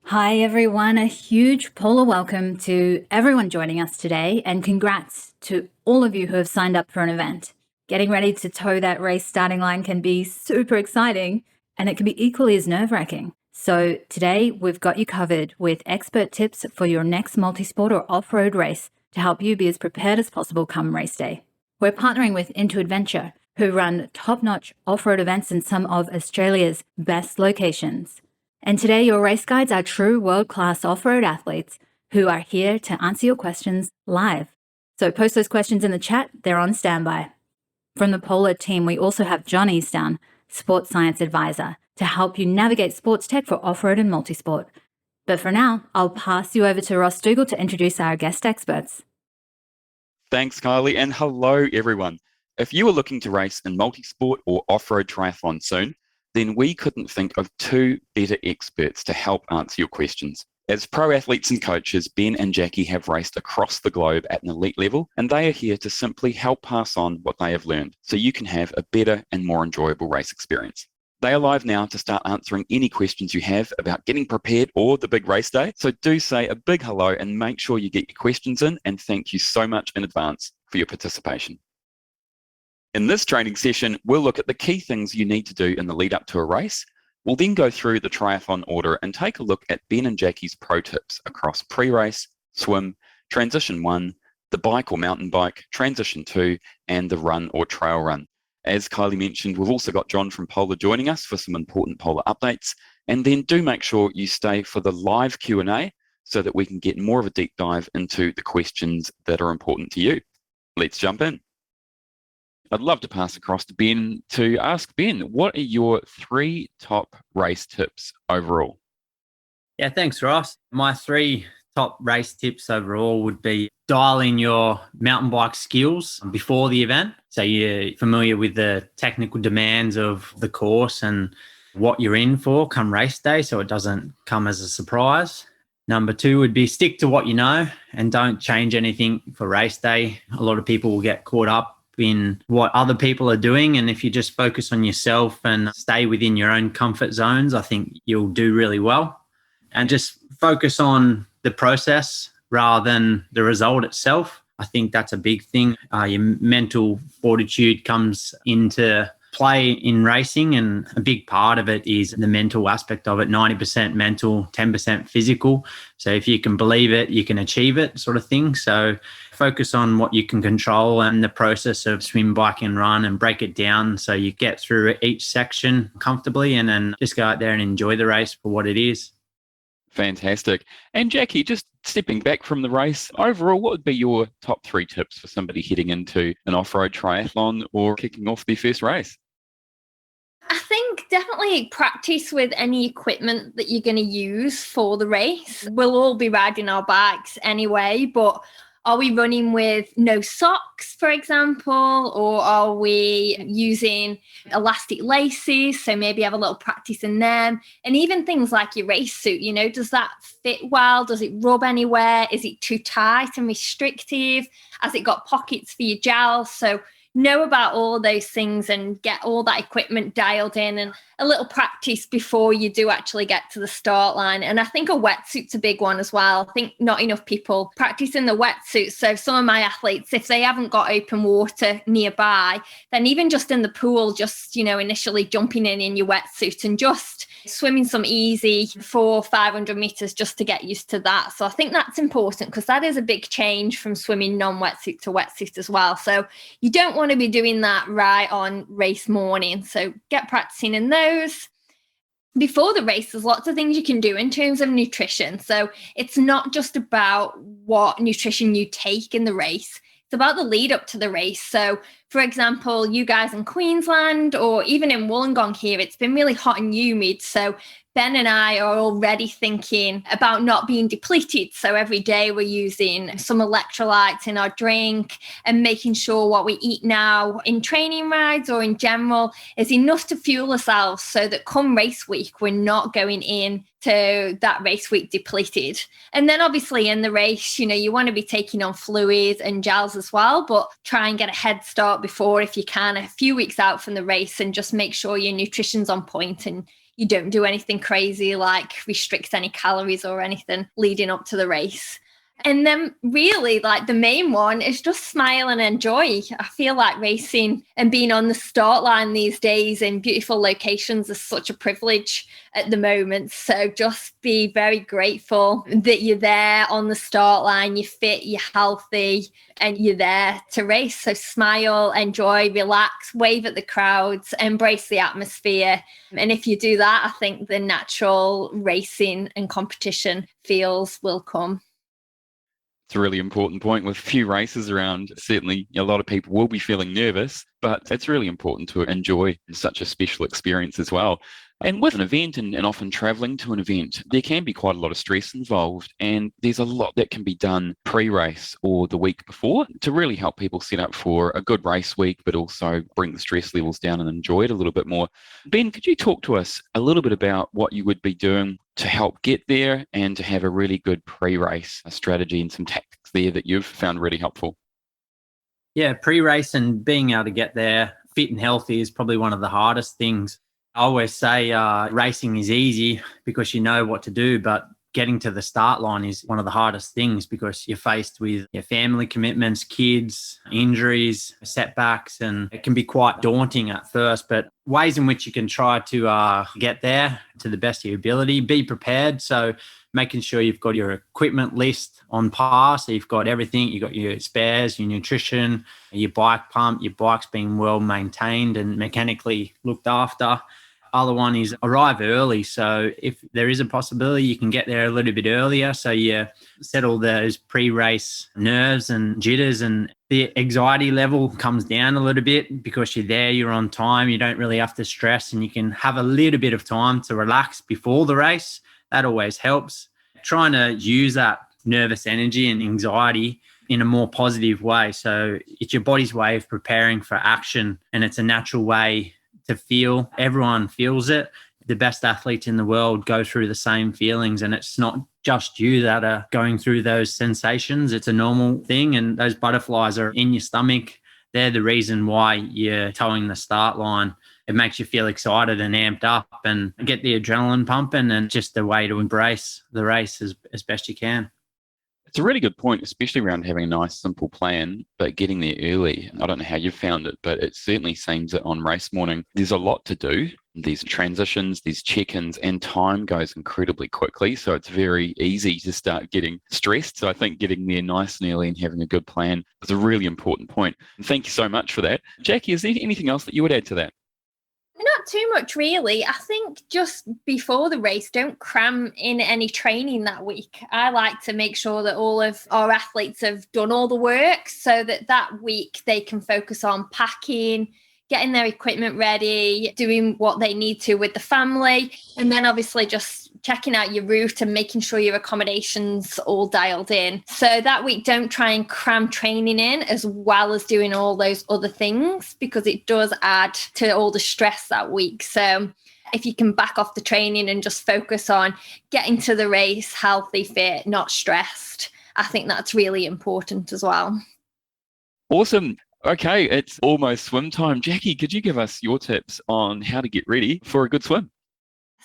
Hi, everyone. A huge polar welcome to everyone joining us today, and congrats to all of you who have signed up for an event. Getting ready to toe that race starting line can be super exciting, and it can be equally as nerve-wracking. So today, we've got you covered with expert tips for your next multisport or off-road race to help you be as prepared as possible come race day. We're partnering with Into Adventure, who run top-notch off-road events in some of Australia's best locations. And today, your race guides are true world-class off-road athletes who are here to answer your questions live. So post those questions in the chat. They're on standby. From the Polar team, we also have John Eastdown, sports science advisor, to help you navigate sports tech for off-road and multisport. But for now, I'll pass you over to Ross Dougal to introduce our guest experts. Thanks, Kylie, and hello, everyone. If you are looking to race in multisport or off-road triathlon soon, then we couldn't think of two better experts to help answer your questions. As pro athletes and coaches, Ben and Jackie have raced across the globe at an elite level, and they are here to simply help pass on what they have learned so you can have a better and more enjoyable race experience. They are live now to start answering any questions you have about getting prepared or the big race day. So do say a big hello and make sure you get your questions in, and thank you so much in advance for your participation. In this training session, we'll look at the key things you need to do in the lead up to a race. We'll then go through the triathlon order and take a look at Ben and Jackie's pro tips across pre-race, swim, transition 1, the bike or mountain bike, transition 2, and the run or trail run. As Kylie mentioned, we've also got John from Polar joining us for some important Polar updates. And then do make sure you stay for the live Q&A so that we can get more of a deep dive into the questions that are important to you. Let's jump in. I'd love to pass across to Ben to ask Ben, what are your 3 top race tips overall? Yeah, thanks, Ross. My 3 top race tips overall would be dial in your mountain bike skills before the event. So you're familiar with the technical demands of the course and what you're in for come race day, so it doesn't come as a surprise. Number 2 would be stick to what you know and don't change anything for race day. A lot of people will get caught up in what other people are doing, and if you just focus on yourself and stay within your own comfort zones, I think you'll do really well. And just focus on the process rather than the result itself. I think that's a big thing. Your mental fortitude comes into play in racing, and a big part of it is the mental aspect of it. 90% mental, 10% physical. So if you can believe it, you can achieve it, sort of thing. So focus on what you can control and the process of swim, bike and run, and break it down so you get through each section comfortably, and then just go out there and enjoy the race for what it is. Fantastic. And Jackie, just stepping back from the race, overall, what would be your top 3 tips for somebody heading into an off-road triathlon or kicking off their first race? I think definitely practice with any equipment that you're going to use for the race. We'll all be riding our bikes anyway, but are we running with no socks, for example, or are we using elastic laces? So maybe have a little practice in them. And even things like your race suit, does that fit well? Does it rub anywhere? Is it too tight and restrictive? Has it got pockets for your gels? So know about all those things and get all that equipment dialed in, and a little practice before you do actually get to the start line. And I think a wetsuit's a big one as well. I think not enough people practice in the wetsuit. So some of my athletes, if they haven't got open water nearby, then even just in the pool, just, initially jumping in your wetsuit and just swimming some easy 400-500 meters just to get used to that. So I think that's important because that is a big change from swimming non-wetsuit to wetsuit as well. So you don't want to be doing that right on race morning. So get practicing in those. Before the race, there's lots of things you can do in terms of nutrition. So it's not just about what nutrition you take in the race. It's about the lead up to the race. So, for example, you guys in Queensland or even in Wollongong here, it's been really hot and humid. So Ben and I are already thinking about not being depleted. So every day we're using some electrolytes in our drink and making sure what we eat now in training rides or in general is enough to fuel ourselves so that come race week, we're not going in to that race week depleted. And then obviously in the race, you want to be taking on fluids and gels as well, but try and get a head start start before if you can, a few weeks out from the race, and just make sure your nutrition's on point and you don't do anything crazy like restrict any calories or anything leading up to the race. And then really like the main one is just smile and enjoy. I feel like racing and being on the start line these days in beautiful locations is such a privilege at the moment. So just be very grateful that you're there on the start line, you're fit, you're healthy, and you're there to race. So smile, enjoy, relax, wave at the crowds, embrace the atmosphere. And if you do that, I think the natural racing and competition feels will come. It's a really important point. With few races around, certainly a lot of people will be feeling nervous, but it's really important to enjoy such a special experience as well. And with an event and often traveling to an event, there can be quite a lot of stress involved, and there's a lot that can be done pre-race or the week before to really help people set up for a good race week, but also bring the stress levels down and enjoy it a little bit more. Ben, could you talk to us a little bit about what you would be doing to help get there and to have a really good pre-race strategy and some tactics there that you've found really helpful? Yeah, pre-race and being able to get there fit and healthy is probably one of the hardest things. I always say racing is easy because you know what to do, but getting to the start line is one of the hardest things because you're faced with your family commitments, kids, injuries, setbacks, and it can be quite daunting at first. But ways in which you can try to get there to the best of your ability, be prepared. So making sure you've got your equipment list on par. So you've got everything, you've got your spares, your nutrition, your bike pump, your bike's being well maintained and mechanically looked after. Other one is arrive early. So if there is a possibility, you can get there a little bit earlier. So you settle those pre-race nerves and jitters, and the anxiety level comes down a little bit because you're there, you're on time, you don't really have to stress, and you can have a little bit of time to relax before the race. That always helps. Trying to use that nervous energy and anxiety in a more positive way. So it's your body's way of preparing for action, and it's a natural way to feel. Everyone feels it. The best athletes in the world go through the same feelings, and it's not just you that are going through those sensations. It's a normal thing, and those butterflies are in your stomach. They're the reason why you're towing the start line. It makes you feel excited and amped up and get the adrenaline pumping, and just a way to embrace the race as best you can. It's a really good point, especially around having a nice, simple plan, but getting there early. I don't know how you've found it, but it certainly seems that on race morning, there's a lot to do. There's transitions, there's check-ins, and time goes incredibly quickly. So it's very easy to start getting stressed. So I think getting there nice and early and having a good plan is a really important point. And thank you so much for that. Jackie, is there anything else that you would add to that? Not too much, really. I think just before the race, don't cram in any training that week. I like to make sure that all of our athletes have done all the work so that week they can focus on packing, getting their equipment ready, doing what they need to with the family, and then obviously just checking out your route and making sure your accommodations all dialed in. So that week, don't try and cram training in as well as doing all those other things, because it does add to all the stress that week. So if you can back off the training and just focus on getting to the race healthy, fit, not stressed, I think that's really important as well. Awesome. Okay, it's almost swim time. Jackie, could you give us your tips on how to get ready for a good swim?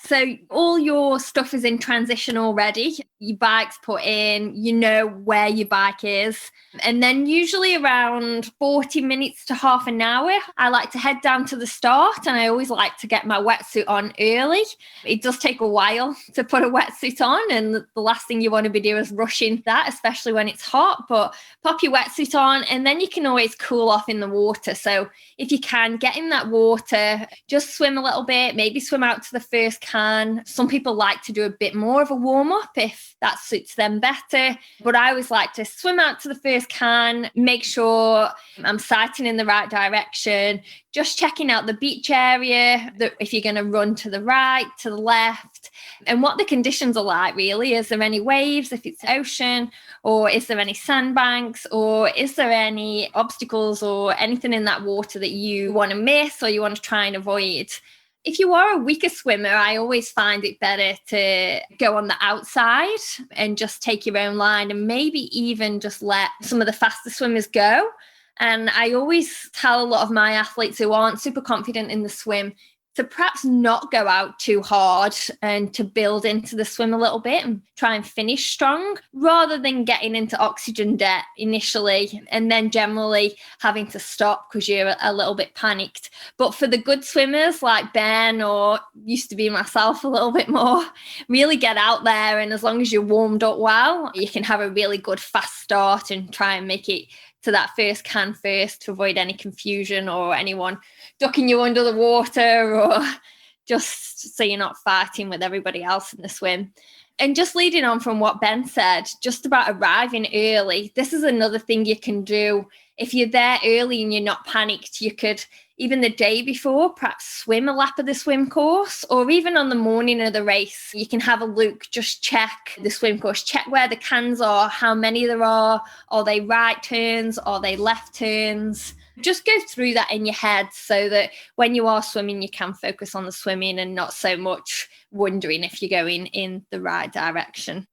So all your stuff is in transition already. Your bike's put in, you know where your bike is. And then usually around 40 minutes to half an hour, I like to head down to the start, and I always like to get my wetsuit on early. It does take a while to put a wetsuit on, and the last thing you want to be doing is rushing that, especially when it's hot. But pop your wetsuit on, and then you can always cool off in the water. So if you can, get in that water, just swim a little bit, maybe swim out to the first can. Some people like to do a bit more of a warm-up if that suits them better. But I always like to swim out to the first can, make sure I'm sighting in the right direction, just checking out the beach area, if you're going to run to the right, to the left, and what the conditions are like, really. Is there any waves if it's ocean, or is there any sandbanks, or is there any obstacles or anything in that water that you want to miss or you want to try and avoid? If you are a weaker swimmer, I always find it better to go on the outside and just take your own line, and maybe even just let some of the faster swimmers go. And I always tell a lot of my athletes who aren't super confident in the swim to perhaps not go out too hard and to build into the swim a little bit and try and finish strong rather than getting into oxygen debt initially and then generally having to stop because you're a little bit panicked. But for the good swimmers like Ben or used to be myself a little bit more, really get out there, and as long as you're warmed up well, you can have a really good fast start and try and make it to that first can first to avoid any confusion or anyone ducking you under the water, or just so you're not fighting with everybody else in the swim. And just leading on from what Ben said, just about arriving early, this is another thing you can do. If you're there early and you're not panicked, you could, even the day before, perhaps swim a lap of the swim course, or even on the morning of the race, you can have a look, just check the swim course, check where the cans are, how many there are they right turns, are they left turns? Just go through that in your head so that when you are swimming, you can focus on the swimming and not so much wondering if you're going in the right direction.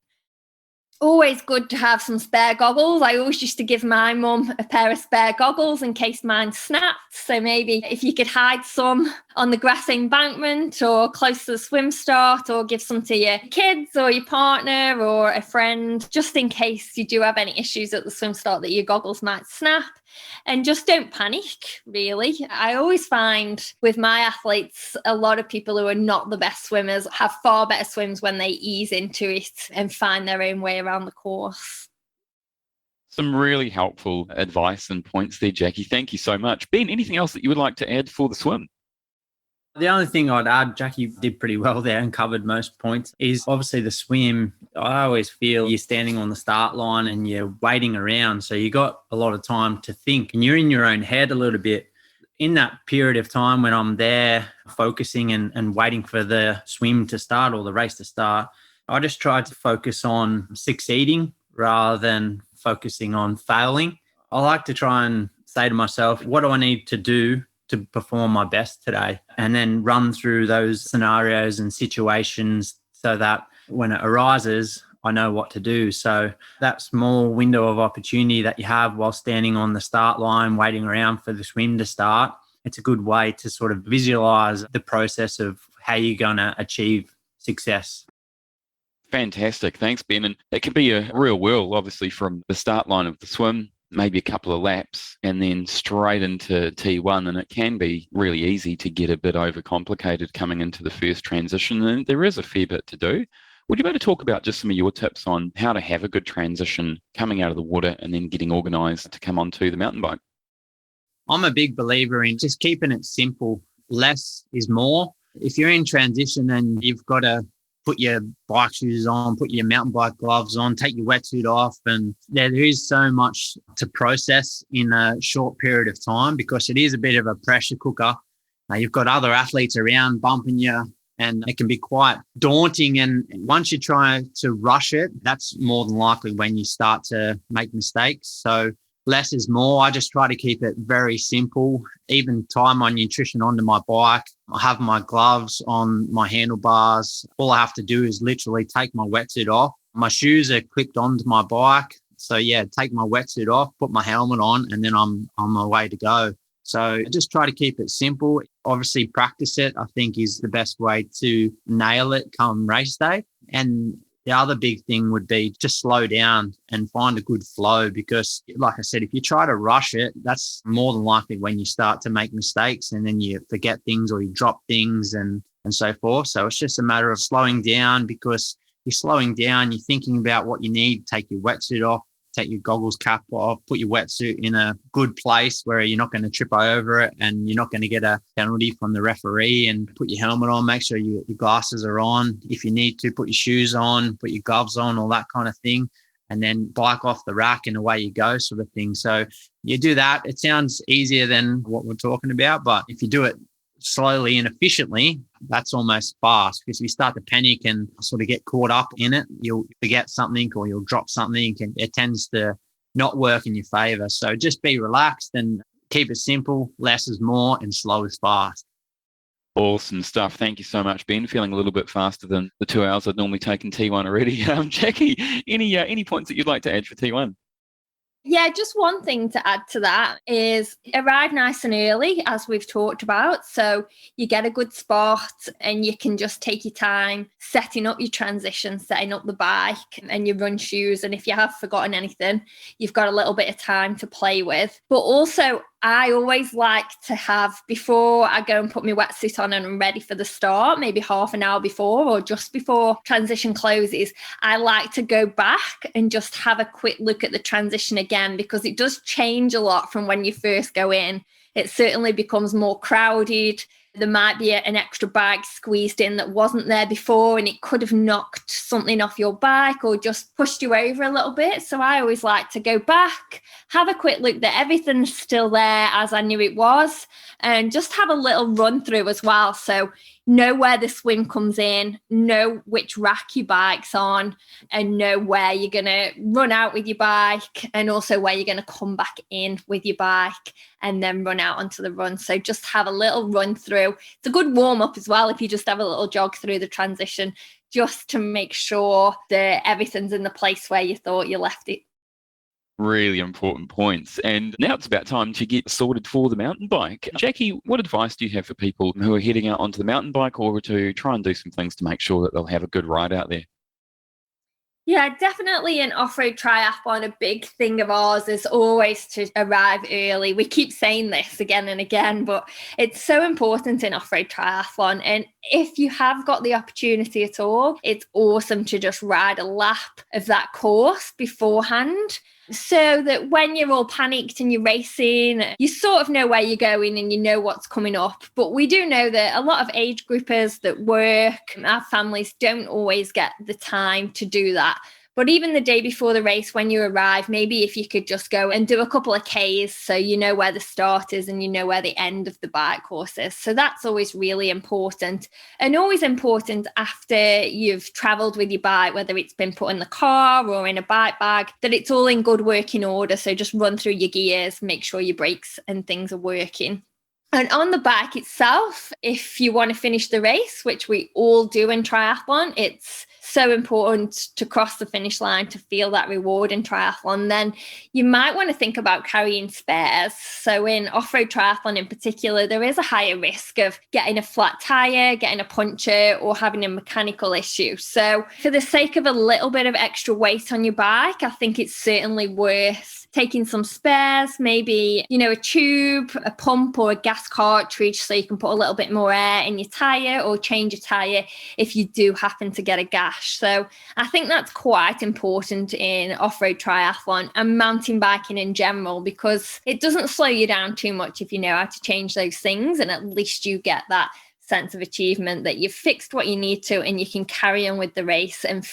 Always good to have some spare goggles. I always used to give my mum a pair of spare goggles in case mine snapped. So maybe if you could hide some on the grass embankment or close to the swim start, or give some to your kids or your partner or a friend, just in case you do have any issues at the swim start that your goggles might snap. And just don't panic, really. I always find with my athletes, a lot of people who are not the best swimmers have far better swims when they ease into it and find their own way around the course. Some really helpful advice and points there, Jackie. Thank you so much. Ben, anything else that you would like to add for the swim? The only thing I'd add, Jackie did pretty well there and covered most points, is obviously the swim. I always feel you're standing on the start line and you're waiting around. So you got a lot of time to think and you're in your own head a little bit. In that period of time when I'm there focusing and waiting for the swim to start or the race to start, I just try to focus on succeeding rather than focusing on failing. I like to try and say to myself, what do I need to do to perform my best today? And then run through those scenarios and situations so that when it arises, I know what to do. So that small window of opportunity that you have while standing on the start line, waiting around for the swim to start, it's a good way to sort of visualize the process of how you're going to achieve success. Fantastic. Thanks, Ben. And it can be a real whirl, obviously, from the start line of the swim, maybe a couple of laps, and then straight into T1. And it can be really easy to get a bit overcomplicated coming into the first transition. And there is a fair bit to do. Would you be able to talk about just some of your tips on how to have a good transition coming out of the water and then getting organised to come onto the mountain bike? I'm a big believer in just keeping it simple. Less is more. If you're in transition and you've got to put your bike shoes on, put your mountain bike gloves on, take your wetsuit off. And there is so much to process in a short period of time because it is a bit of a pressure cooker. You've got other athletes around bumping you and it can be quite daunting. And once you try to rush it, that's more than likely when you start to make mistakes. So less is more. I just try to keep it very simple. Even tie my nutrition onto my bike. I have my gloves on my handlebars. All I have to do is literally take my wetsuit off. My shoes are clipped onto my bike. So yeah, take my wetsuit off, put my helmet on, and then I'm on my way to go. So I just try to keep it simple. Obviously practice it, I think, is the best way to nail it come race day. And the other big thing would be just slow down and find a good flow because, like I said, if you try to rush it, that's more than likely when you start to make mistakes and then you forget things or you drop things and so forth. So it's just a matter of slowing down because you're slowing down, you're thinking about what you need, take your wetsuit off, take your goggles cap off, put your wetsuit in a good place where you're not going to trip over it and you're not going to get a penalty from the referee, and put your helmet on, make sure your glasses are on. If you need to, put your shoes on, put your gloves on, all that kind of thing, and then bike off the rack and away you go sort of thing. So you do that. It sounds easier than what we're talking about, but if you do it slowly and efficiently, that's almost fast because if you start to panic and sort of get caught up in it, you'll forget something or you'll drop something and it tends to not work in your favor. So just be relaxed and keep it simple. Less is more and slow is fast. Awesome stuff. Thank you so much, Ben. Feeling a little bit faster than the 2 hours I'd normally take in T1 already. Jackie, any points that you'd like to add for T1? Yeah, just one thing to add to that is arrive nice and early, as we've talked about. So you get a good spot and you can just take your time setting up your transition, setting up the bike and your run shoes. And if you have forgotten anything, you've got a little bit of time to play with. But also, I always like to have, before I go and put my wetsuit on and I'm ready for the start, maybe half an hour before or just before transition closes, I like to go back and just have a quick look at the transition again, because it does change a lot from when you first go in. It certainly becomes more crowded. There might be an extra bike squeezed in that wasn't there before, and it could have knocked something off your bike or just pushed you over a little bit. So I always like to go back, have a quick look that everything's still there as I knew it was, and just have a little run through as well. So know where the swim comes in, know which rack your bike's on, and know where you're going to run out with your bike, and also where you're going to come back in with your bike and then run out onto the run. So just have a little run through. It's a good warm up as well if you just have a little jog through the transition, just to make sure that everything's in the place where you thought you left it. Really important points. And now it's about time to get sorted for the mountain bike. Jackie, what advice do you have for people who are heading out onto the mountain bike, or to try and do some things to make sure that they'll have a good ride out there? Yeah, definitely an off-road triathlon. A big thing of ours is always to arrive early. We keep saying this again and again, but it's so important in off-road triathlon. And if you have got the opportunity at all, it's awesome to just ride a lap of that course beforehand, so that when you're all panicked and you're racing, you sort of know where you're going and you know what's coming up. But we do know that a lot of age groupers that work, our families, don't always get the time to do that. But even the day before the race, when you arrive, maybe if you could just go and do a couple of Ks, so you know where the start is and you know where the end of the bike course is. So that's always really important. And always important after you've travelled with your bike, whether it's been put in the car or in a bike bag, that it's all in good working order. So just run through your gears, make sure your brakes and things are working. And on the bike itself, if you want to finish the race, which we all do in triathlon, it's so important to cross the finish line to feel that reward in triathlon. Then you might want to think about carrying spares. So in off-road triathlon in particular, there is a higher risk of getting a flat tire, getting a puncture, or having a mechanical issue. So for the sake of a little bit of extra weight on your bike, I think it's certainly worth taking some spares, maybe, a tube, a pump, or a gas cartridge, so you can put a little bit more air in your tire or change your tire if you do happen to get a gash. So I think that's quite important in off-road triathlon and mountain biking in general, because it doesn't slow you down too much if you know how to change those things, and at least you get that sense of achievement that you've fixed what you need to, and you can carry on with the race and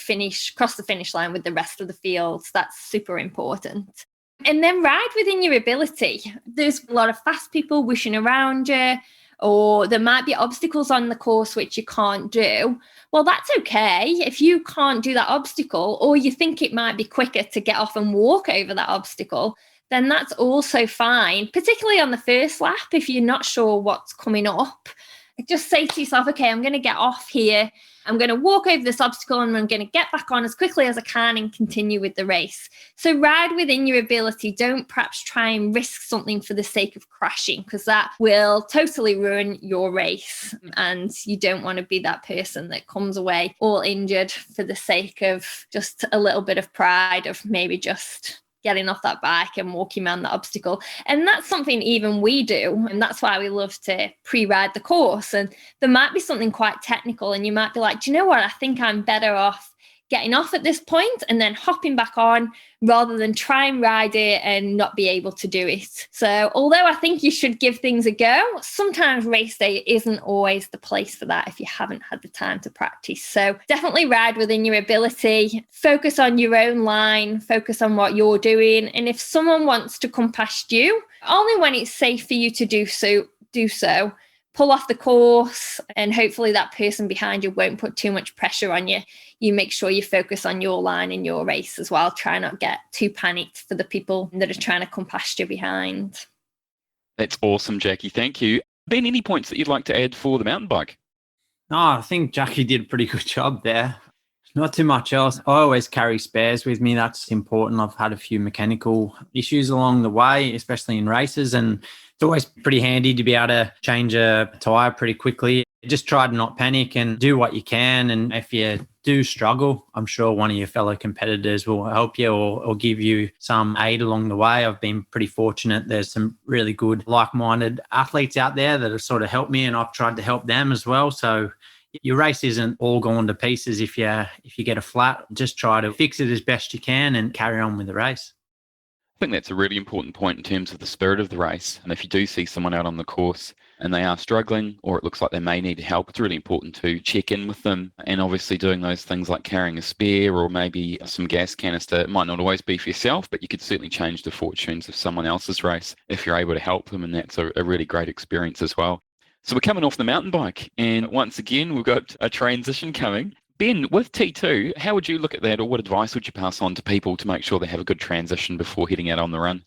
cross the finish line with the rest of the fields. That's super important. And then ride within your ability. There's a lot of fast people whooshing around you, or there might be obstacles on the course which you can't do. Well, that's okay. If you can't do that obstacle, or you think it might be quicker to get off and walk over that obstacle, then that's also fine, particularly on the first lap. If you're not sure what's coming up, just say to yourself, okay, I'm going to get off here. I'm going to walk over this obstacle and I'm going to get back on as quickly as I can and continue with the race. So ride within your ability. Don't perhaps try and risk something for the sake of crashing, because that will totally ruin your race. And you don't want to be that person that comes away all injured for the sake of just a little bit of pride of maybe just getting off that bike and walking around the obstacle. And that's something even we do. And that's why we love to pre-ride the course. And there might be something quite technical, and you might be like, do you know what? I think I'm better off getting off at this point and then hopping back on, rather than try and ride it and not be able to do it. So although I think you should give things a go, sometimes race day isn't always the place for that if you haven't had the time to practice. So definitely ride within your ability, focus on your own line, focus on what you're doing. And if someone wants to come past you, only when it's safe for you to do so. Pull off the course, and hopefully that person behind you won't put too much pressure on you. You make sure you focus on your line in your race as well. Try not get too panicked for the people that are trying to come past you behind. That's awesome, Jackie. Thank you. Ben, any points that you'd like to add for the mountain bike? No, I think Jackie did a pretty good job there. Not too much else. I always carry spares with me. That's important. I've had a few mechanical issues along the way, especially in races, and it's always pretty handy to be able to change a tyre pretty quickly. Just try to not panic and do what you can. And if you do struggle, I'm sure one of your fellow competitors will help you or give you some aid along the way. I've been pretty fortunate. There's some really good like-minded athletes out there that have sort of helped me, and I've tried to help them as well. So your race isn't all gone to pieces if you get a flat. Just try to fix it as best you can and carry on with the race. I think that's a really important point in terms of the spirit of the race. And if you do see someone out on the course and they are struggling, or it looks like they may need help, it's really important to check in with them. And obviously doing those things like carrying a spare or maybe some gas canister, it might not always be for yourself, but you could certainly change the fortunes of someone else's race if you're able to help them. And that's a really great experience as well. So we're coming off the mountain bike, and once again, we've got a transition coming. Ben, with T2, how would you look at that, or what advice would you pass on to people to make sure they have a good transition before heading out on the run?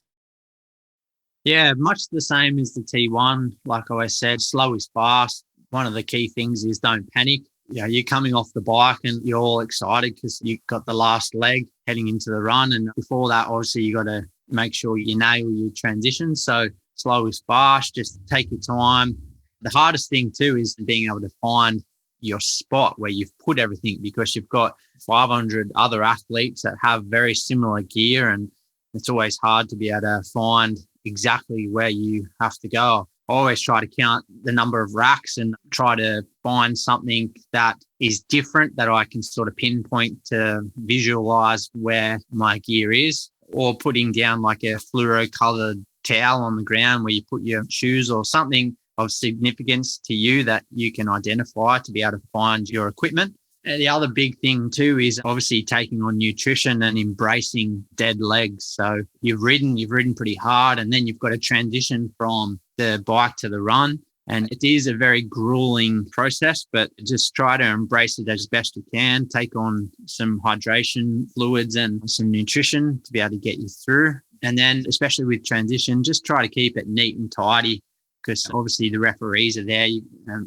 Yeah, much the same as the T1. Like I always said, slow is fast. One of the key things is don't panic. You're coming off the bike and you're all excited because you've got the last leg heading into the run. And before that, obviously, you got to make sure you nail your transition. So slow is fast. Just take your time. The hardest thing too is being able to find your spot where you've put everything, because you've got 500 other athletes that have very similar gear, and it's always hard to be able to find exactly where you have to go. I always try to count the number of racks and try to find something that is different that I can sort of pinpoint to visualize where my gear is, or putting down like a fluoro colored towel on the ground where you put your shoes, or something of significance to you that you can identify to be able to find your equipment. And the other big thing too is obviously taking on nutrition and embracing dead legs. So you've ridden pretty hard, and then you've got to transition from the bike to the run. And it is a very grueling process, but just try to embrace it as best you can. Take on some hydration fluids and some nutrition to be able to get you through. And then especially with transition, just try to keep it neat and tidy, because obviously the referees are there,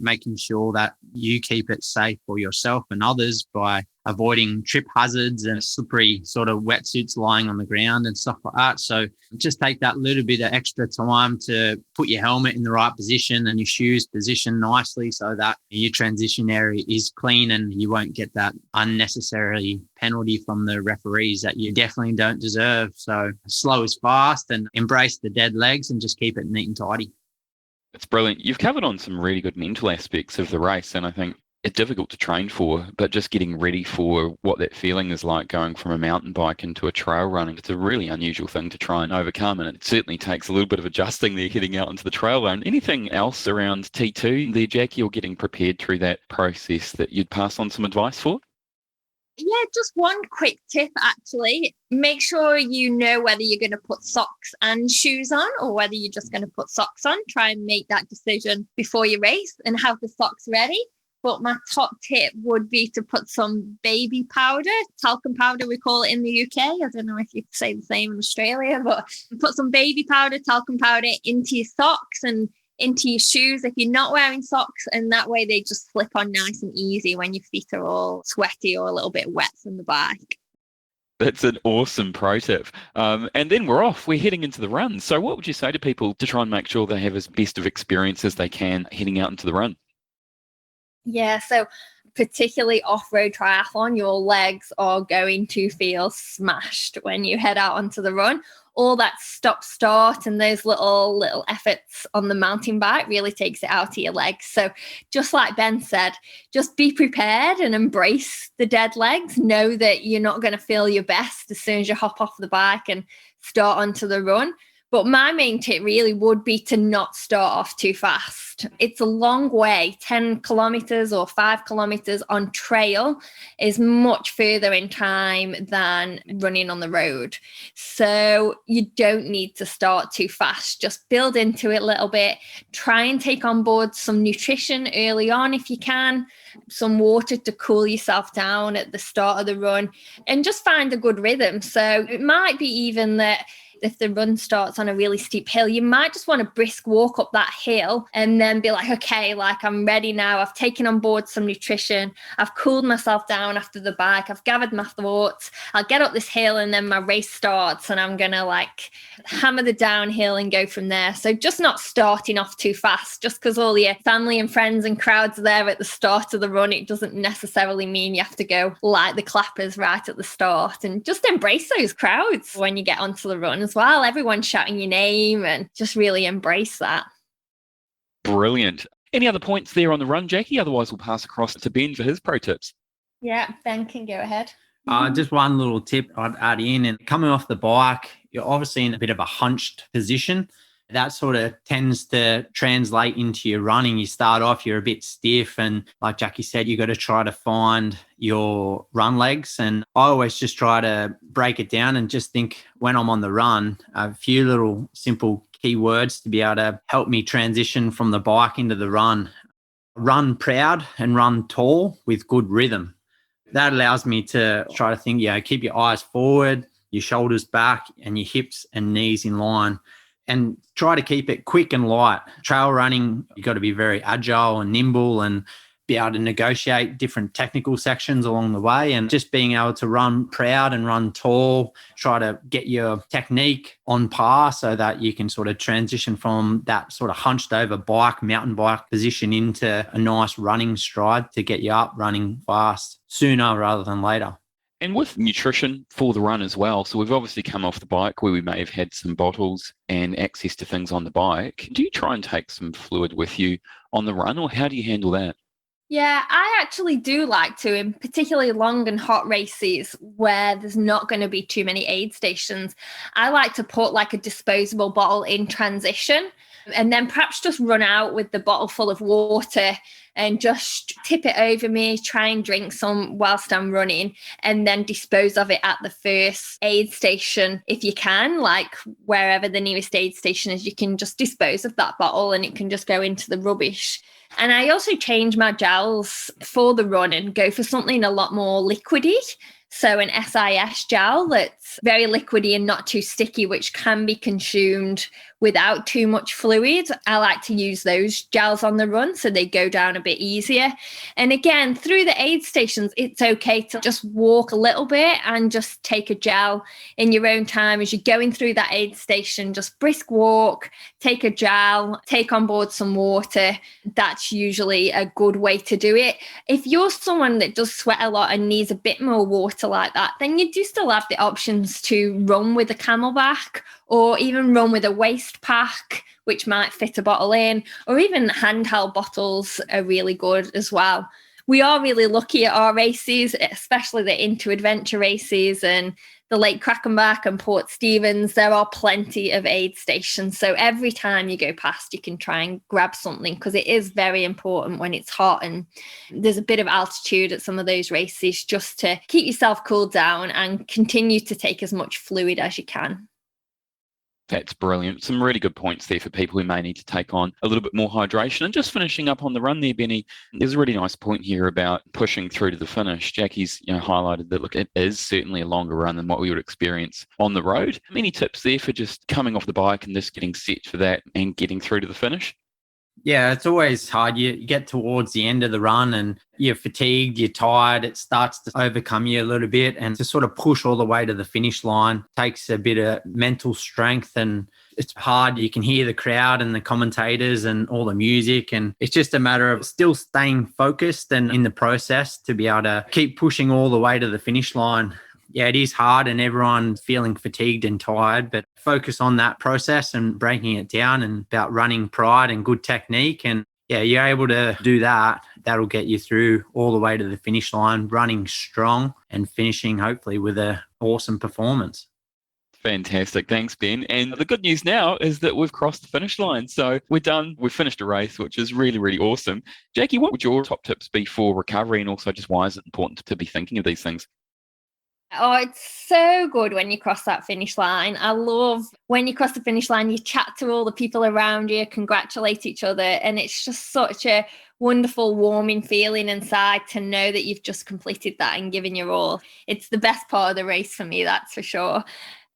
making sure that you keep it safe for yourself and others by avoiding trip hazards and slippery sort of wetsuits lying on the ground and stuff like that. So just take that little bit of extra time to put your helmet in the right position and your shoes positioned nicely so that your transition area is clean and you won't get that unnecessary penalty from the referees that you definitely don't deserve. So slow is fast, and embrace the dead legs and just keep it neat and tidy. It's brilliant. You've covered on some really good mental aspects of the race, and I think it's difficult to train for, but just getting ready for what that feeling is like going from a mountain bike into a trail running. It's a really unusual thing to try and overcome, and it certainly takes a little bit of adjusting there heading out into the trail run. Anything else around T2 there, Jackie, or getting prepared through that process that you'd pass on some advice for? Yeah, just one quick tip actually. Make sure you know whether you're going to put socks and shoes on or whether you're just going to put socks on. Try and make that decision before you race and have the socks ready. But my top tip would be to put some baby powder, talcum powder, we call it in the UK. I don't know if you say the same in Australia, but put some baby powder, talcum powder into your socks and into your shoes if you're not wearing socks, and that way they just slip on nice and easy when your feet are all sweaty or a little bit wet from the bike. That's an awesome pro tip. And then we're off. We're heading into the run. So what would you say to people to try and make sure they have as best of experience as they can heading out into the run? Yeah, so particularly off-road triathlon, your legs are going to feel smashed when you head out onto the run. All that stop-start and those little efforts on the mountain bike really takes it out of your legs. So just like Ben said, just be prepared and embrace the dead legs. Know that you're not going to feel your best as soon as you hop off the bike and start onto the run. But my main tip really would be to not start off too fast. It's a long way. 10 kilometers or 5 kilometers on trail is much further in time than running on the road. So you don't need to start too fast. Just build into it a little bit. Try and take on board some nutrition early on if you can, some water to cool yourself down at the start of the run, and just find a good rhythm. So it might be even that if the run starts on a really steep hill, you might just want to brisk walk up that hill and then be like, okay, like I'm ready now. I've taken on board some nutrition. I've cooled myself down after the bike. I've gathered my thoughts. I'll get up this hill and then my race starts and I'm going to like hammer the downhill and go from there. So just not starting off too fast, just because all your family and friends and crowds are there at the start of the run. It doesn't necessarily mean you have to go like the clappers right at the start, and just embrace those crowds when you get onto the run as well. Everyone's shouting your name and just really embrace that. Brilliant. Any other points there on the run, Jackie? Otherwise, we'll pass across to Ben for his pro tips. Yeah, Ben can go ahead. Just one little tip I'd add in, and coming off the bike, you're obviously in a bit of a hunched position. That sort of tends to translate into your running. You start off, you're a bit stiff, and like Jackie said, you got to try to find your run legs. And I always just try to break it down and just think, when I'm on the run, a few little simple key words to be able to help me transition from the bike into the run. Run proud and run tall with good rhythm. That allows me to try to think, keep your eyes forward, your shoulders back, and your hips and knees in line. And try to keep it quick and light. Trail running, you've got to be very agile and nimble and be able to negotiate different technical sections along the way, and just being able to run proud and run tall, try to get your technique on par so that you can sort of transition from that sort of hunched over mountain bike position into a nice running stride to get you up running fast sooner rather than later. And with nutrition for the run as well, so we've obviously come off the bike where we may have had some bottles and access to things on the bike. Do you try and take some fluid with you on the run, or how do you handle that? Yeah, I actually do like to, in particularly long and hot races where there's not going to be too many aid stations. I like to put like a disposable bottle in transition and then perhaps just run out with the bottle full of water and just tip it over me, try and drink some whilst I'm running, and then dispose of it at the first aid station if you can, like wherever the nearest aid station is. You can just dispose of that bottle and it can just go into the rubbish. And I also change my gels for the run and go for something a lot more liquidy. So an SIS gel that's very liquidy and not too sticky, which can be consumed without too much fluid. I like to use those gels on the run so they go down a bit easier. And again, through the aid stations, it's okay to just walk a little bit and just take a gel in your own time as you're going through that aid station. Just brisk walk, take a gel, take on board some water. That's usually a good way to do it. If you're someone that does sweat a lot and needs a bit more water like that, then you do still have the options to run with a Camelback, or even run with a waist pack, which might fit a bottle in, or even handheld bottles are really good as well. We are really lucky at our races, especially the Into Adventure races and the Lake Krakenbach and Port Stevens. There are plenty of aid stations. So every time you go past, you can try and grab something, because it is very important when it's hot and there's a bit of altitude at some of those races, just to keep yourself cooled down and continue to take as much fluid as you can. That's brilliant. Some really good points there for people who may need to take on a little bit more hydration. And just finishing up on the run there, Benny, there's a really nice point here about pushing through to the finish. Jackie's highlighted that, look, it is certainly a longer run than what we would experience on the road. Any tips there for just coming off the bike and just getting set for that and getting through to the finish? Yeah, it's always hard. You get towards the end of the run and you're fatigued, you're tired. It starts to overcome you a little bit, and to sort of push all the way to the finish line takes a bit of mental strength, and it's hard. You can hear the crowd and the commentators and all the music, and it's just a matter of still staying focused and in the process to be able to keep pushing all the way to the finish line. Yeah, it is hard and everyone's feeling fatigued and tired, but focus on that process and breaking it down, and about running pride and good technique. And yeah, you're able to do that. That'll get you through all the way to the finish line, running strong and finishing hopefully with an awesome performance. Fantastic. Thanks, Ben. And the good news now is that we've crossed the finish line. So we're done. We've finished a race, which is really, really awesome. Jackie, what would your top tips be for recovery, and also just why is it important to be thinking of these things? Oh, it's so good when you cross that finish line. I love when you cross the finish line, you chat to all the people around you, congratulate each other. And it's just such a wonderful, warming feeling inside to know that you've just completed that and given your all. It's the best part of the race for me, that's for sure.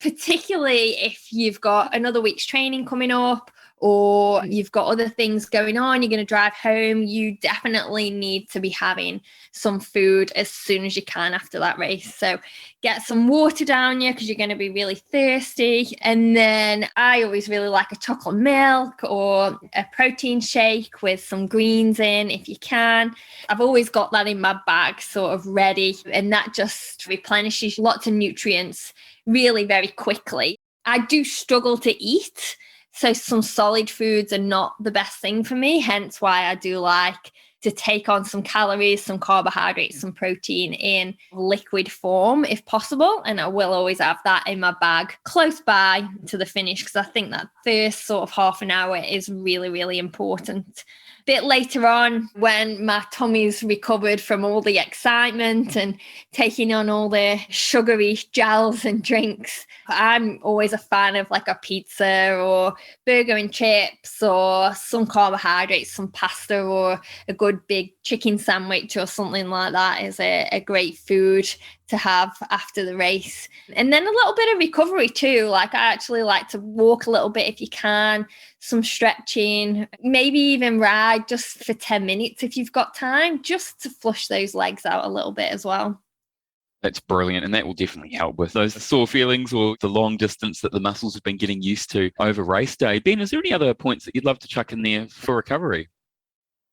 particularly if you've got another week's training coming up or you've got other things going on, you're going to drive home, you definitely need to be having some food as soon as you can after that race. So get some water down you because you're going to be really thirsty. And then I always really like a chocolate milk or a protein shake with some greens in if you can. I've always got that in my bag sort of ready, and that just replenishes lots of nutrients really very quickly. I do struggle to eat, so some solid foods are not the best thing for me, hence why I do like to take on some calories, some carbohydrates, some protein in liquid form if possible. And I will always have that in my bag close by to the finish because I think that first sort of half an hour is really, really important. Bit later on, when my tummy's recovered from all the excitement and taking on all the sugary gels and drinks, I'm always a fan of like a pizza or burger and chips or some carbohydrates, some pasta or a good big chicken sandwich or something like that is a great food to have after the race. And then a little bit of recovery too. Like I actually like to walk a little bit if you can, some stretching, maybe even ride just for 10 minutes if you've got time, just to flush those legs out a little bit as well. That's brilliant. And that will definitely help with those sore feelings or the long distance that the muscles have been getting used to over race day. Ben, is there any other points that you'd love to chuck in there for recovery?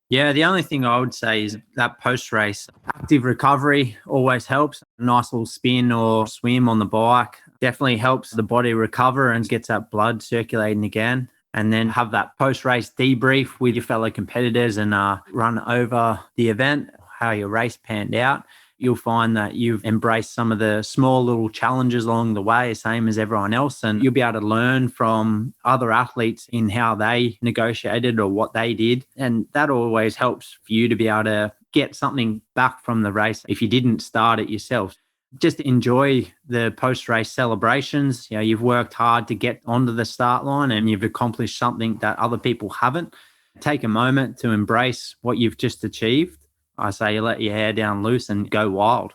Yeah, the only thing I would say is that post-race active recovery always helps. A nice little spin or swim on the bike definitely helps the body recover and gets that blood circulating again. And then have that post-race debrief with your fellow competitors and run over the event, how your race panned out. You'll find that you've embraced some of the small little challenges along the way, same as everyone else. And you'll be able to learn from other athletes in how they negotiated or what they did. And that always helps for you to be able to get something back from the race if you didn't start it yourself. Just enjoy the post-race celebrations. You know, you've worked hard to get onto the start line and you've accomplished something that other people haven't. Take a moment to embrace what you've just achieved. I say you let your hair down loose and go wild.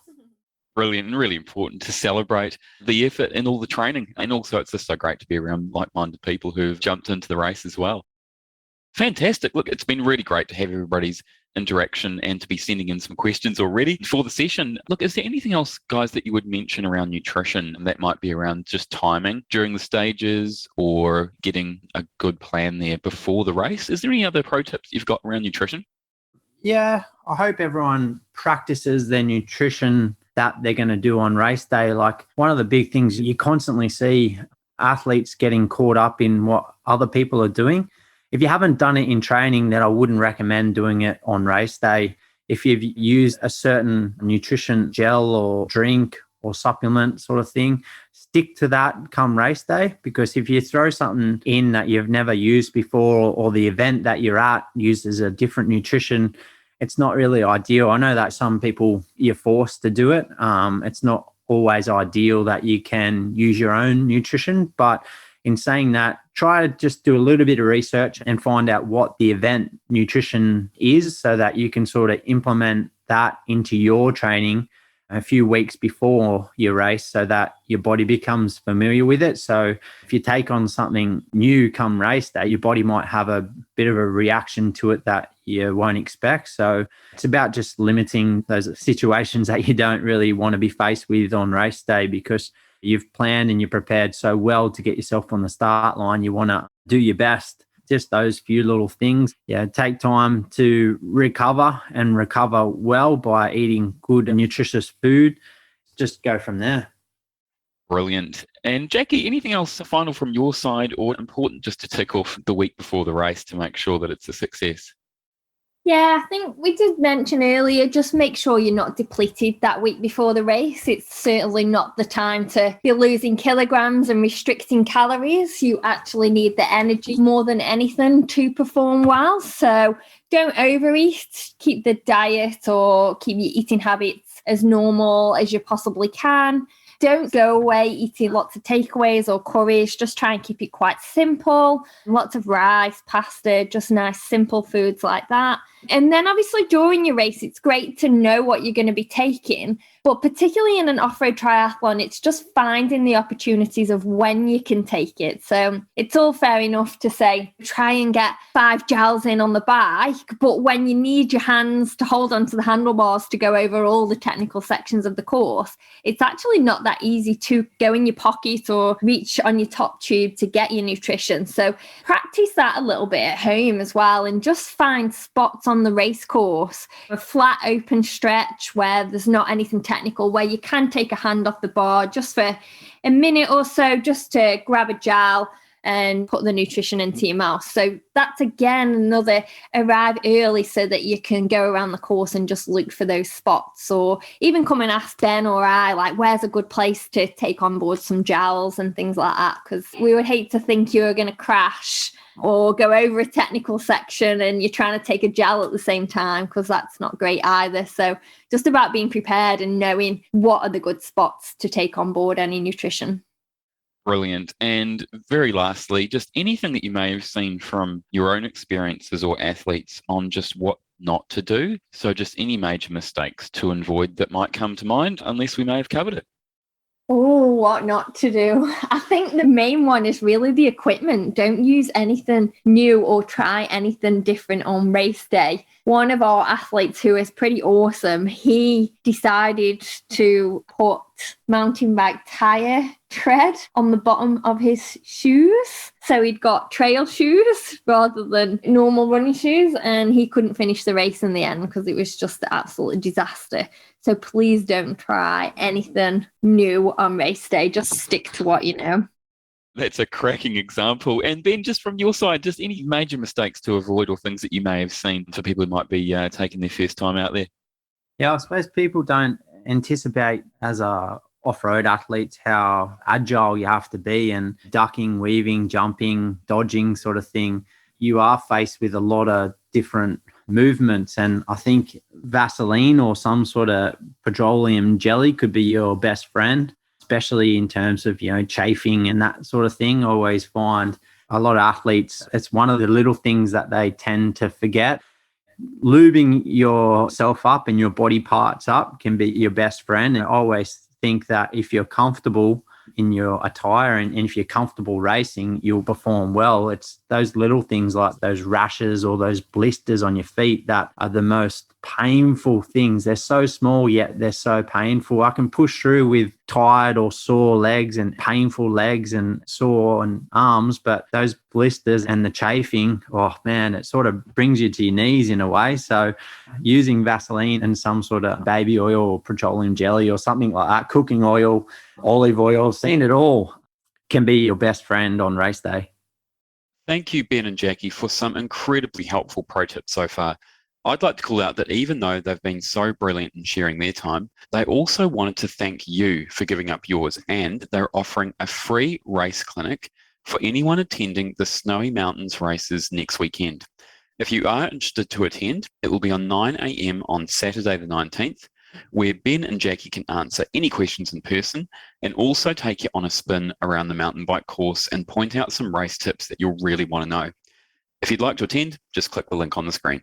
Brilliant and really important to celebrate the effort and all the training. And also it's just so great to be around like-minded people who've jumped into the race as well. Fantastic. Look, it's been really great to have everybody's interaction and to be sending in some questions already for the session. Look, is there anything else, guys, that you would mention around nutrition that might be around just timing during the stages or getting a good plan there before the race? Is there any other pro tips you've got around nutrition? Yeah, I hope everyone practices their nutrition that they're going to do on race day. Like one of the big things you constantly see athletes getting caught up in what other people are doing. If you haven't done it in training, then I wouldn't recommend doing it on race day. If you've used a certain nutrition gel or drink or supplement sort of thing, stick to that come race day, because if you throw something in that you've never used before or the event that you're at uses a different nutrition, it's not really ideal. I know that some people, you're forced to do it. It's not always ideal that you can use your own nutrition, but in saying that, try to just do a little bit of research and find out what the event nutrition is so that you can sort of implement that into your training a few weeks before your race so that your body becomes familiar with it. So if you take on something new come race day, your body might have a bit of a reaction to it that you won't expect. So it's about just limiting those situations that you don't really want to be faced with on race day, because you've planned and you're prepared so well to get yourself on the start line. You want to do your best. Just those few little things. Yeah, take time to recover and recover well by eating good and nutritious food. Just go from there. Brilliant. And Jackie, anything else final from your side or important just to tick off the week before the race to make sure that it's a success? Yeah, I think we did mention earlier, just make sure you're not depleted that week before the race. It's certainly not the time to be losing kilograms and restricting calories. You actually need the energy more than anything to perform well. So don't overeat, keep the diet or keep your eating habits as normal as you possibly can. Don't go away eating lots of takeaways or curries. Just try and keep it quite simple. Lots of rice, pasta, just nice simple foods like that. And then obviously during your race, it's great to know what you're going to be taking. But particularly in an off-road triathlon, it's just finding the opportunities of when you can take it. So it's all fair enough to say, try and get 5 gels in on the bike. But when you need your hands to hold onto the handlebars to go over all the technical sections of the course, it's actually not that easy to go in your pocket or reach on your top tube to get your nutrition. So practice that a little bit at home as well, and just find spots on the race course, a flat open stretch where there's not anything technical, where you can take a hand off the bar just for a minute or so, just to grab a gel and put the nutrition into your mouth. So that's again another arrive early so that you can go around the course and just look for those spots, or even come and ask Ben or I, like, where's a good place to take on board some gels and things like that, because we would hate to think you were going to crash or go over a technical section and you're trying to take a gel at the same time, because that's not great either. So just about being prepared and knowing what are the good spots to take on board any nutrition. Brilliant. And very lastly, just anything that you may have seen from your own experiences or athletes on just what not to do. So just any major mistakes to avoid that might come to mind, unless we may have covered it. Oh, what not to do. I think the main one is really the equipment. Don't use anything new or try anything different on race day. One of our athletes who is pretty awesome, he decided to put mountain bike tire tread on the bottom of his shoes. So he'd got trail shoes rather than normal running shoes, and he couldn't finish the race in the end because it was just an absolute disaster. So please don't try anything new on race day. Just stick to what you know. That's a cracking example. And Ben, just from your side, just any major mistakes to avoid or things that you may have seen for people who might be taking their first time out there? Yeah, I suppose people don't anticipate as a off-road athletes how agile you have to be, and ducking, weaving, jumping, dodging sort of thing. You are faced with a lot of different movements, and I think Vaseline or some sort of petroleum jelly could be your best friend, especially in terms of, chafing and that sort of thing. I always find a lot of athletes, it's one of the little things that they tend to forget. Lubing yourself up and your body parts up can be your best friend. And I always think that if you're comfortable in your attire and if you're comfortable racing, you'll perform well. It's those little things like those rashes or those blisters on your feet that are the most painful things. They're so small, yet they're so painful. I can push through with tired or sore legs and painful legs and sore and arms, but those blisters and the chafing, oh man, it sort of brings you to your knees in a way. So using Vaseline and some sort of baby oil or petroleum jelly or something like that, cooking oil, olive oil, seen it all, can be your best friend on race day. Thank you, Ben and Jackie, for some incredibly helpful pro tips so far. I'd like to call out that even though they've been so brilliant in sharing their time, they also wanted to thank you for giving up yours, and they're offering a free race clinic for anyone attending the Snowy Mountains races next weekend. If you are interested to attend, it will be on 9 a.m. on Saturday the 19th, where Ben and Jackie can answer any questions in person and also take you on a spin around the mountain bike course and point out some race tips that you'll really want to know. If you'd like to attend, just click the link on the screen.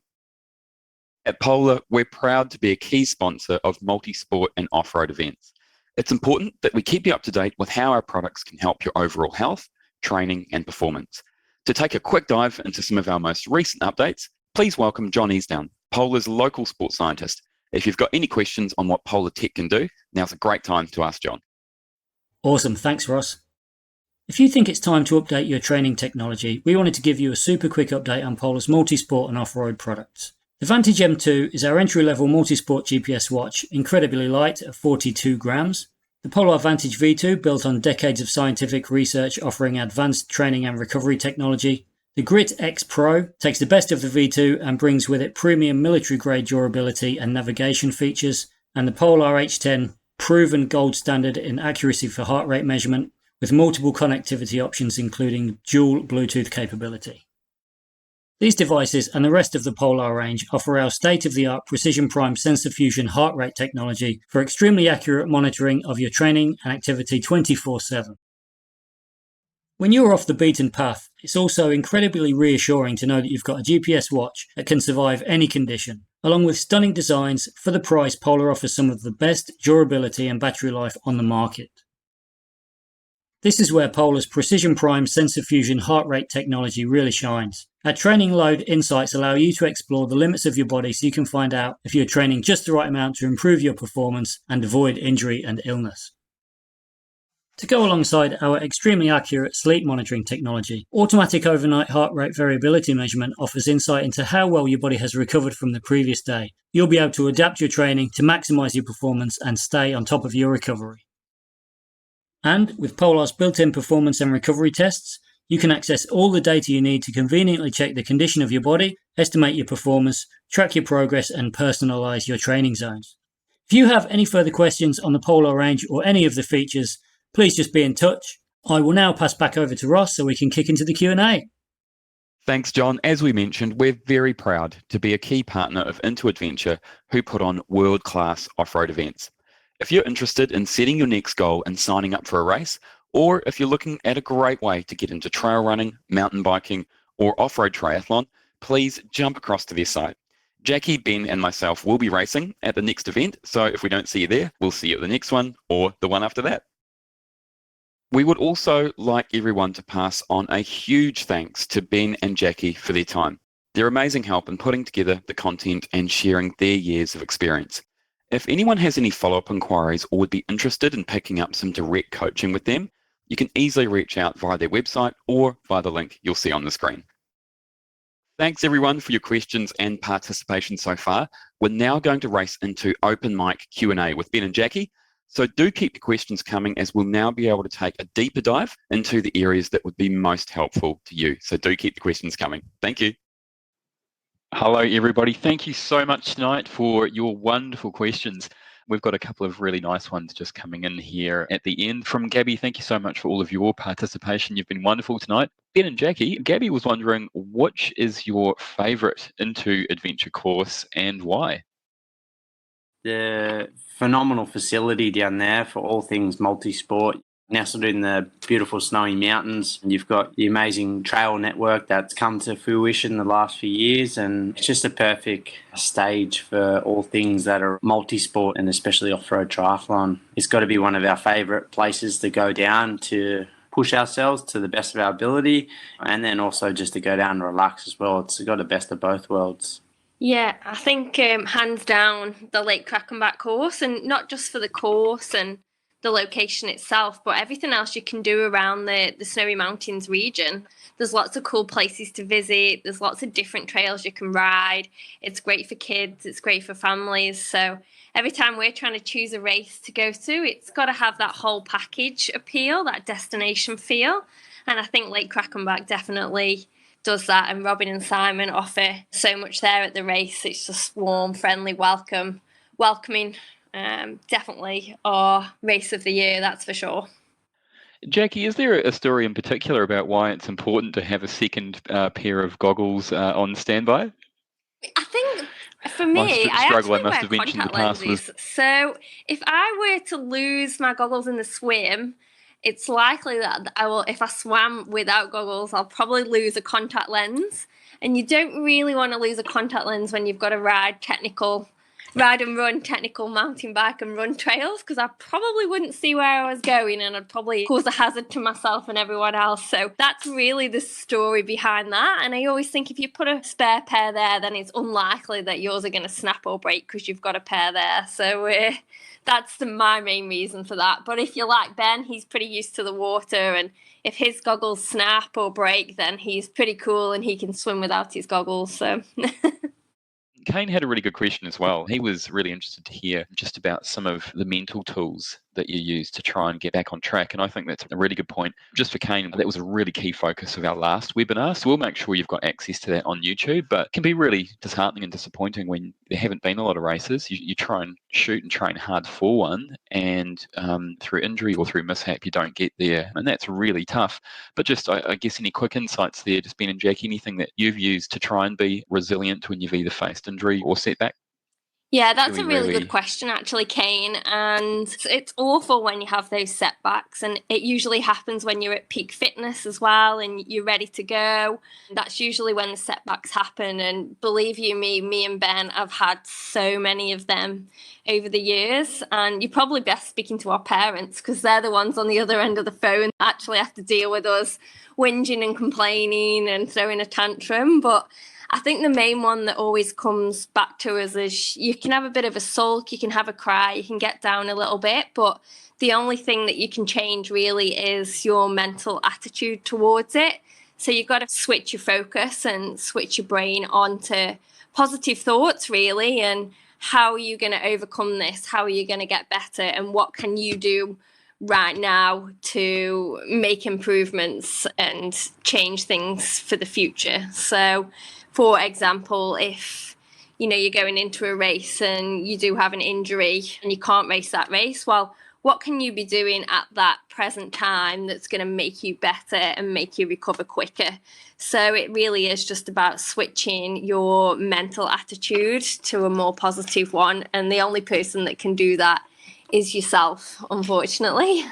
At Polar, we're proud to be a key sponsor of multi-sport and off-road events. It's important that we keep you up to date with how our products can help your overall health, training, and performance. To take a quick dive into some of our most recent updates, please welcome John Easdown, Polar's local sports scientist. If you've got any questions on what Polar Tech can do, now's a great time to ask John. Awesome, thanks Ross. If you think it's time to update your training technology, we wanted to give you a super quick update on Polar's multi-sport and off-road products. The Vantage M2 is our entry-level multi-sport GPS watch, incredibly light at 42 grams. The Polar Vantage V2, built on decades of scientific research offering advanced training and recovery technology. The Grit X Pro takes the best of the V2 and brings with it premium military-grade durability and navigation features. And the Polar H10, proven gold standard in accuracy for heart rate measurement, with multiple connectivity options including dual Bluetooth capability. These devices and the rest of the Polar range offer our state-of-the-art Precision Prime Sensor Fusion heart rate technology for extremely accurate monitoring of your training and activity 24/7. When you're off the beaten path, it's also incredibly reassuring to know that you've got a GPS watch that can survive any condition. Along with stunning designs, for the price, Polar offers some of the best durability and battery life on the market. This is where Polar's Precision Prime sensor fusion heart rate technology really shines. Our training load insights allow you to explore the limits of your body so you can find out if you're training just the right amount to improve your performance and avoid injury and illness. To go alongside our extremely accurate sleep monitoring technology, automatic overnight heart rate variability measurement offers insight into how well your body has recovered from the previous day. You'll be able to adapt your training to maximize your performance and stay on top of your recovery. And with Polar's built-in performance and recovery tests, you can access all the data you need to conveniently check the condition of your body, estimate your performance, track your progress, and personalize your training zones. If you have any further questions on the Polar range or any of the features, please just be in touch. I will now pass back over to Ross so we can kick into the Q&A. Thanks, John. As we mentioned, we're very proud to be a key partner of Into Adventure, who put on world-class off-road events. If you're interested in setting your next goal and signing up for a race, or if you're looking at a great way to get into trail running, mountain biking, or off-road triathlon, please jump across to their site. Jackie, Ben, and myself will be racing at the next event, so if we don't see you there, we'll see you at the next one or the one after that. We would also like everyone to pass on a huge thanks to Ben and Jackie for their time. Their amazing help in putting together the content and sharing their years of experience. If anyone has any follow-up inquiries or would be interested in picking up some direct coaching with them, you can easily reach out via their website or via the link you'll see on the screen. Thanks everyone for your questions and participation so far. We're now going to race into open mic Q&A with Ben and Jackie. So do keep your questions coming, as we'll now be able to take a deeper dive into the areas that would be most helpful to you. So do keep the questions coming. Thank you. Hello, everybody. Thank you so much tonight for your wonderful questions. We've got a couple of really nice ones just coming in here at the end. From Gabby, thank you so much for all of your participation. You've been wonderful tonight. Ben and Jackie, Gabby was wondering, which is your favourite Into Adventure course and why? The phenomenal facility down there for all things multi-sport. Nestled in the beautiful snowy mountains. You've got the amazing trail network that's come to fruition the last few years, and it's just a perfect stage for all things that are multi-sport and especially off-road triathlon. It's got to be one of our favourite places to go down to push ourselves to the best of our ability, and then also just to go down and relax as well. It's got the best of both worlds. Yeah, I think hands down the Lake Crackenback course, and not just for the course and the location itself, but everything else you can do around the Snowy Mountains region. There's lots of cool places to visit. There's lots of different trails you can ride. It's great for kids. It's great for families. So every time we're trying to choose a race to go to, it's got to have that whole package appeal, that destination feel. And I think Lake Crackenback definitely does that, and Robin and Simon offer so much there at the race. It's just warm, friendly, welcoming. Definitely our race of the year, that's for sure. Jackie, is there a story in particular about why it's important to have a second pair of goggles on standby? I think for me, I actually wear contact lenses. So if I were to lose my goggles in the swim, it's likely that I will, if I swam without goggles, I'll probably lose a contact lens. And you don't really want to lose a contact lens when you've got to ride and run technical mountain bike and run trails, because I probably wouldn't see where I was going and I'd probably cause a hazard to myself and everyone else. So that's really the story behind that. And I always think if you put a spare pair there, then it's unlikely that yours are going to snap or break because you've got a pair there. So that's my main reason for that. But if you're like Ben, he's pretty used to the water, and if his goggles snap or break, then he's pretty cool and he can swim without his goggles. So Kane had a really good question as well. He was really interested to hear just about some of the mental tools that you use to try and get back on track. And I think that's a really good point. Just for Kane, that was a really key focus of our last webinar. So we'll make sure you've got access to that on YouTube. But it can be really disheartening and disappointing when there haven't been a lot of races. You try and shoot and train hard for one, and through injury or through mishap, you don't get there. And that's really tough. But just, I guess, any quick insights there, just Ben and Jackie, anything that you've used to try and be resilient when you've either faced injury or setback? Yeah, that's Do a we really really- good question, actually, Kane. And it's awful when you have those setbacks. And it usually happens when you're at peak fitness as well and you're ready to go. That's usually when the setbacks happen. And believe you me and Ben have had so many of them over the years. And you're probably best speaking to our parents because they're the ones on the other end of the phone that actually have to deal with us whinging and complaining and throwing a tantrum. But I think the main one that always comes back to us is you can have a bit of a sulk, you can have a cry, you can get down a little bit, but the only thing that you can change really is your mental attitude towards it. So you've got to switch your focus and switch your brain onto positive thoughts, really, and how are you going to overcome this? How are you going to get better? And what can you do right now to make improvements and change things for the future? So for example, if you're going into a race and you do have an injury and you can't race that race, well, what can you be doing at that present time that's going to make you better and make you recover quicker? So it really is just about switching your mental attitude to a more positive one. And the only person that can do that is yourself, unfortunately.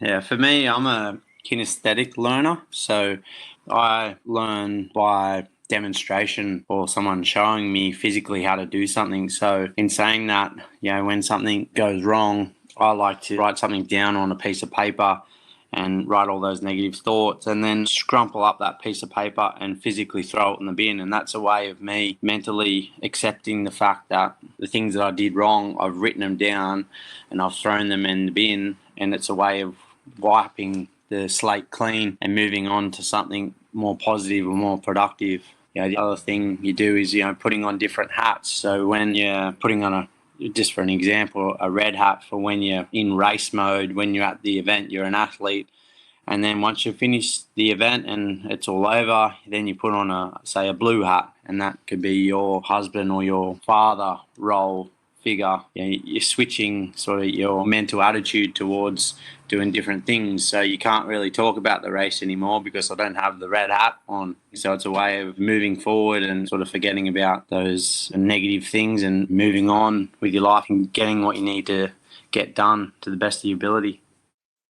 Yeah, for me, I'm a kinesthetic learner. So I learn by demonstration or someone showing me physically how to do something. So in saying that, when something goes wrong, I like to write something down on a piece of paper and write all those negative thoughts and then scrumple up that piece of paper and physically throw it in the bin. And that's a way of me mentally accepting the fact that the things that I did wrong, I've written them down and I've thrown them in the bin. And it's a way of wiping the slate clean and moving on to something more positive or more productive. The other thing you do is, putting on different hats. So when you're putting on just for an example, a red hat for when you're in race mode, when you're at the event, you're an athlete. And then once you finish the event and it's all over, then you put on a blue hat, and that could be your husband or your father role figure. You're switching sort of your mental attitude towards doing different things. So you can't really talk about the race anymore because I don't have the red hat on. So it's a way of moving forward and sort of forgetting about those negative things and moving on with your life and getting what you need to get done to the best of your ability.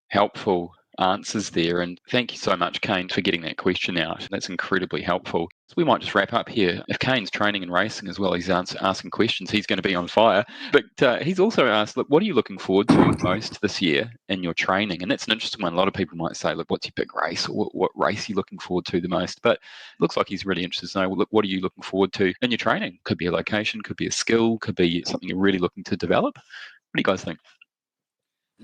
Helpful answers there. And thank you so much, Kane, for getting that question out. That's incredibly helpful. So we might just wrap up here. If Kane's training and racing as well, he's asking questions, he's going to be on fire. But he's also asked, look, what are you looking forward to most this year in your training? And that's an interesting one. A lot of people might say, look, what's your big race? Or what race are you looking forward to the most? But it looks like he's really interested to know, well, look, what are you looking forward to in your training? Could be a location, could be a skill, could be something you're really looking to develop. What do you guys think?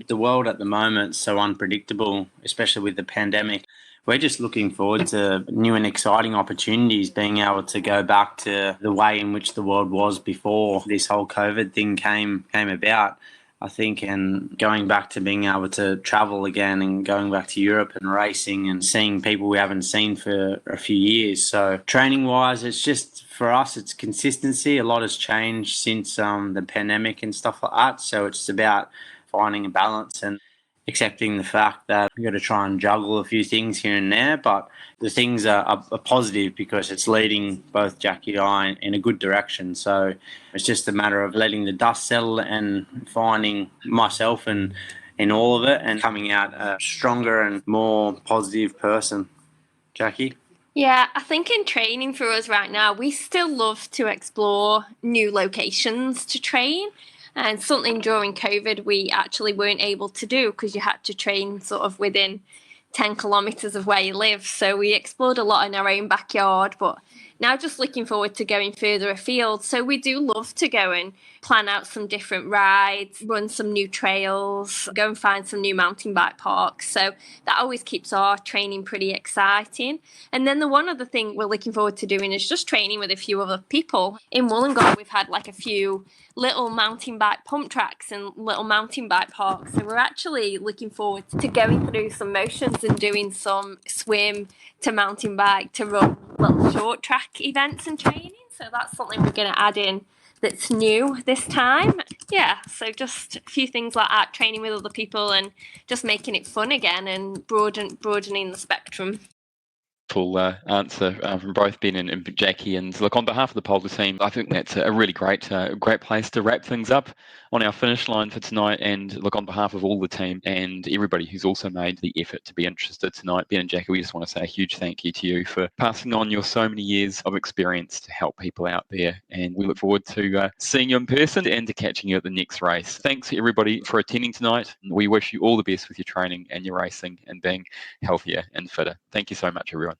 The world at the moment is so unpredictable, especially with the pandemic. We're just looking forward to new and exciting opportunities, being able to go back to the way in which the world was before this whole COVID thing came about, I think, and going back to being able to travel again and going back to Europe and racing and seeing people we haven't seen for a few years. So training-wise, it's just, for us, it's consistency. A lot has changed since the pandemic and stuff like that. So it's about finding a balance and accepting the fact that we've got to try and juggle a few things here and there, but the things are positive because it's leading both Jackie and I in a good direction. So it's just a matter of letting the dust settle and finding myself in all of it and coming out a stronger and more positive person. Jackie? Yeah, I think in training for us right now, we still love to explore new locations to train. And something during COVID we actually weren't able to do because you had to train sort of within 10 kilometres of where you live. So we explored a lot in our own backyard, but now just looking forward to going further afield. So we do love to go and plan out some different rides, run some new trails, go and find some new mountain bike parks. So that always keeps our training pretty exciting. And then the one other thing we're looking forward to doing is just training with a few other people. In Wollongong, we've had like a few little mountain bike pump tracks and little mountain bike parks. So we're actually looking forward to going through some motions and doing some swim to mountain bike to run little short track events and training. So that's something we're going to add in that's new this time. Yeah, so just a few things like that, training with other people and just making it fun again and broadening the spectrum. full answer from both Ben and Jackie. And look, on behalf of the Polar team, I think that's a really great place to wrap things up on our finish line for tonight. And look, on behalf of all the team and everybody who's also made the effort to be interested tonight, Ben and Jackie, we just want to say a huge thank you to you for passing on your so many years of experience to help people out there. And we look forward to seeing you in person and to catching you at the next race. Thanks everybody for attending tonight. We wish you all the best with your training and your racing and being healthier and fitter. Thank you so much, everyone.